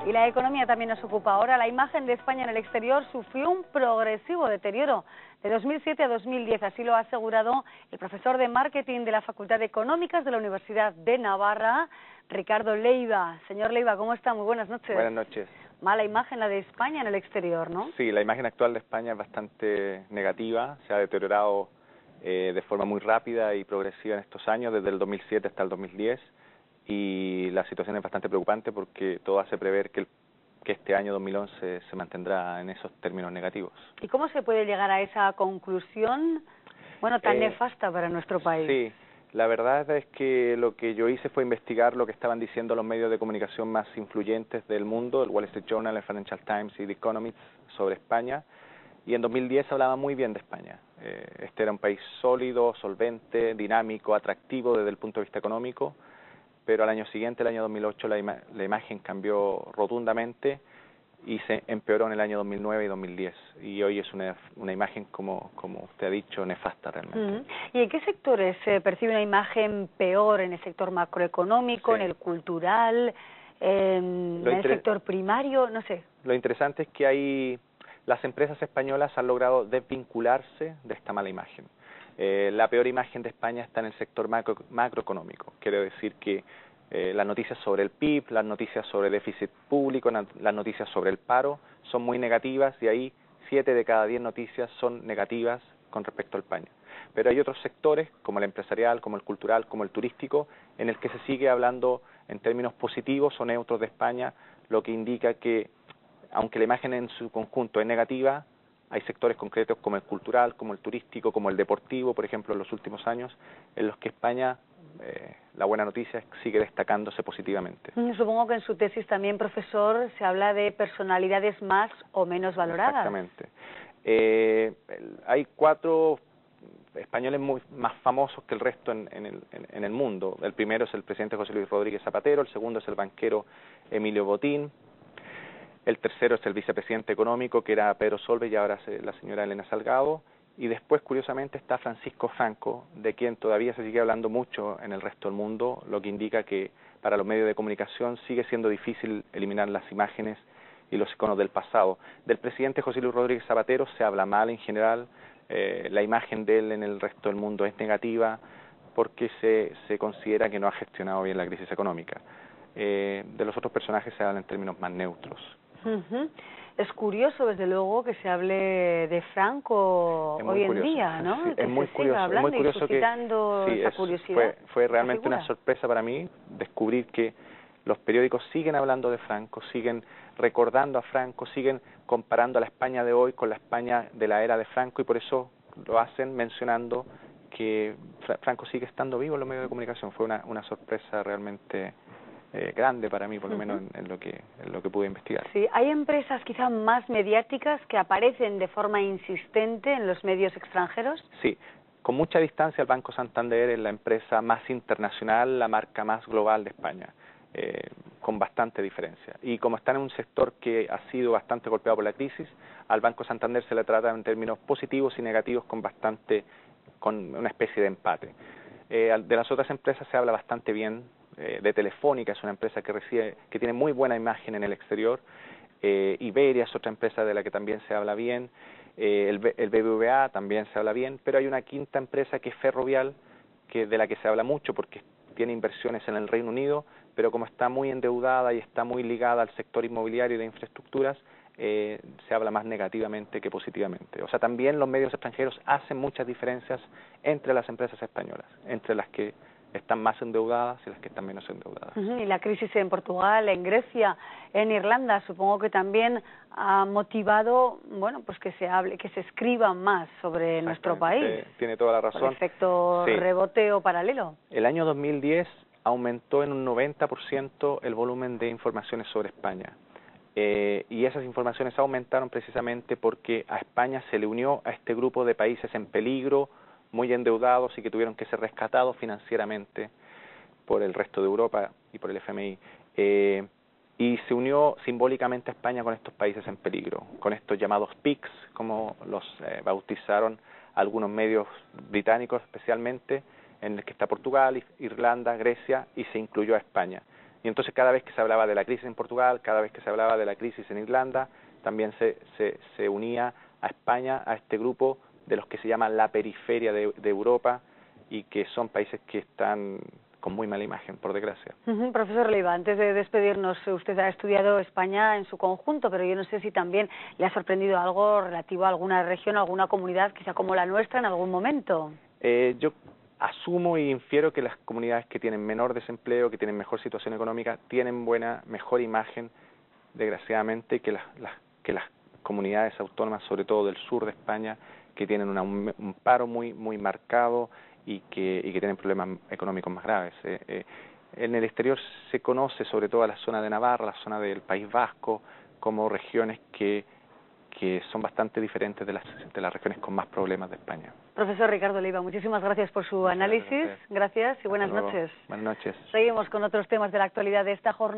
Y la economía también nos ocupa ahora. La imagen de España en el exterior sufrió un progresivo deterioro de 2007 a 2010, así lo ha asegurado el profesor de marketing de la Facultad de Económicas de la Universidad de Navarra, Ricardo Leiva. Señor Leiva, ¿cómo está? Muy buenas noches. Buenas noches. Mala imagen la de España en el exterior, ¿no? Sí, la imagen actual de España es bastante negativa, se ha deteriorado de forma muy rápida y progresiva en estos años, desde el 2007 hasta el 2010, y la situación es bastante preocupante porque todo hace prever que este año 2011 se mantendrá en esos términos negativos. ¿Y cómo se puede llegar a esa conclusión, bueno, tan nefasta para nuestro país? Sí, la verdad es que lo que yo hice fue investigar lo que estaban diciendo los medios de comunicación más influyentes del mundo, el Wall Street Journal, el Financial Times y The Economist, sobre España, y en 2010 hablaba muy bien de España. Este era un país sólido, solvente, dinámico, atractivo desde el punto de vista económico, pero al año siguiente, el año 2008, la imagen cambió rotundamente y se empeoró en el año 2009 y 2010. Y hoy es una imagen, como usted ha dicho, nefasta realmente. ¿Y en qué sectores se percibe una imagen peor? ¿En el sector macroeconómico, Sí. en el cultural, en el sector primario? No sé. Lo interesante es que las empresas españolas han logrado desvincularse de esta mala imagen. La peor imagen de España está en el sector macroeconómico. Quiere decir que las noticias sobre el PIB, las noticias sobre déficit público, las noticias sobre el paro son muy negativas, y ahí 7 de cada 10 noticias son negativas con respecto a España. Pero hay otros sectores, como el empresarial, como el cultural, como el turístico, en el que se sigue hablando en términos positivos o neutros de España, lo que indica que, aunque la imagen en su conjunto es negativa, hay sectores concretos como el cultural, como el turístico, como el deportivo, por ejemplo, en los últimos años, en los que España, la buena noticia es que sigue destacándose positivamente. Supongo que en su tesis también, profesor, se habla de personalidades más o menos valoradas. Exactamente. Hay 4 españoles más famosos que el resto en el mundo. El primero es el presidente José Luis Rodríguez Zapatero, el segundo es el banquero Emilio Botín, el tercero es el vicepresidente económico, que era Pedro Solbes, y ahora es la señora Elena Salgado, y después, curiosamente, está Francisco Franco, de quien todavía se sigue hablando mucho en el resto del mundo, lo que indica que para los medios de comunicación sigue siendo difícil eliminar las imágenes y los iconos del pasado. Del presidente José Luis Rodríguez Zapatero se habla mal en general, la imagen de él en el resto del mundo es negativa porque se considera que no ha gestionado bien la crisis económica. De los otros personajes se habla en términos más neutros. Es curioso, desde luego, que se hable de Franco hoy en día, ¿no? Sí, es muy curioso, hablando, muy curioso, y suscitando esa curiosidad. Fue realmente una sorpresa para mí descubrir que los periódicos siguen hablando de Franco, siguen recordando a Franco, siguen comparando a la España de hoy con la España de la era de Franco, y por eso lo hacen mencionando que Franco sigue estando vivo en los medios de comunicación. Fue una sorpresa realmente grande para mí, por lo menos en lo que pude investigar. Sí, hay empresas quizá más mediáticas que aparecen de forma insistente en los medios extranjeros. Sí, con mucha distancia el Banco Santander es la empresa más internacional, la marca más global de España, con bastante diferencia. Y como está en un sector que ha sido bastante golpeado por la crisis, al Banco Santander se le trata en términos positivos y negativos con una especie de empate. De las otras empresas se habla bastante bien. De Telefónica es una empresa que tiene muy buena imagen en el exterior. Iberia es otra empresa de la que también se habla bien. El BBVA también se habla bien, pero hay una quinta empresa que es Ferrovial, de la que se habla mucho porque tiene inversiones en el Reino Unido, pero como está muy endeudada y está muy ligada al sector inmobiliario y de infraestructuras, se habla más negativamente que positivamente. O sea, también los medios extranjeros hacen muchas diferencias entre las empresas españolas, entre las que están más endeudadas y las que están menos endeudadas. Y la crisis en Portugal, en Grecia, en Irlanda, supongo que también ha motivado, bueno, pues que se hable, que se escriba más sobre nuestro país. Tiene toda la razón. Por efecto rebote o paralelo. El año 2010 aumentó en un 90% el volumen de informaciones sobre España. Y esas informaciones aumentaron precisamente porque a España se le unió a este grupo de países en peligro, muy endeudados y que tuvieron que ser rescatados financieramente por el resto de Europa y por el FMI. Y se unió simbólicamente a España con estos países en peligro, con estos llamados PIGS, como los bautizaron algunos medios británicos especialmente, en el que está Portugal, Irlanda, Grecia, y se incluyó a España. Y entonces cada vez que se hablaba de la crisis en Portugal, cada vez que se hablaba de la crisis en Irlanda, también se unía a España, a este grupo de los que se llama la periferia de Europa, y que son países que están con muy mala imagen, por desgracia. Profesor Leiva, antes de despedirnos, usted ha estudiado España en su conjunto, pero yo no sé si también le ha sorprendido algo relativo a alguna región, a alguna comunidad, quizá como la nuestra, en algún momento. Yo asumo y infiero que las comunidades que tienen menor desempleo, que tienen mejor situación económica, tienen mejor imagen, desgraciadamente, que las comunidades autónomas, sobre todo del sur de España, que tienen un paro muy marcado y que tienen problemas económicos más graves. En el exterior se conoce sobre todo a la zona de Navarra, la zona del País Vasco, como regiones que son bastante diferentes de las regiones con más problemas de España. Profesor Ricardo Leiva, muchísimas gracias por su análisis. Gracias y buenas noches. Buenas noches. Seguimos con otros temas de la actualidad de esta jornada.